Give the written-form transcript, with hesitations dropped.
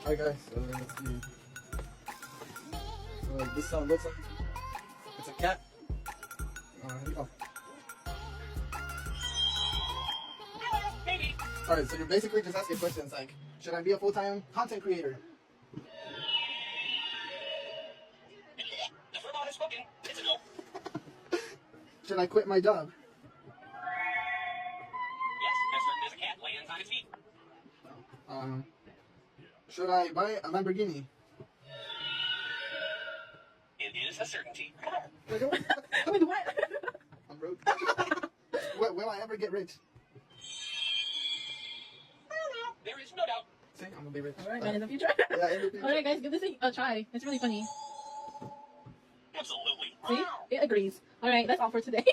Alright guys, let's see. This sound looks like it's a cat. Here we go. Maybe. Alright, so you're basically just asking questions like, should I be a full-time content creator? The robot has spoken. It's a no. Should I quit my job? Yes, as certain as a cat lands on its feet. Should I buy a Lamborghini? It is a certainty. Wait, what? I'm broke. Will I ever get rich? There is no doubt. See, I'm gonna be rich. Alright, man, in the future. Yeah, in the future. Alright, guys, give this thing a try. It's really funny. Absolutely. See? It agrees. Alright, that's all for today.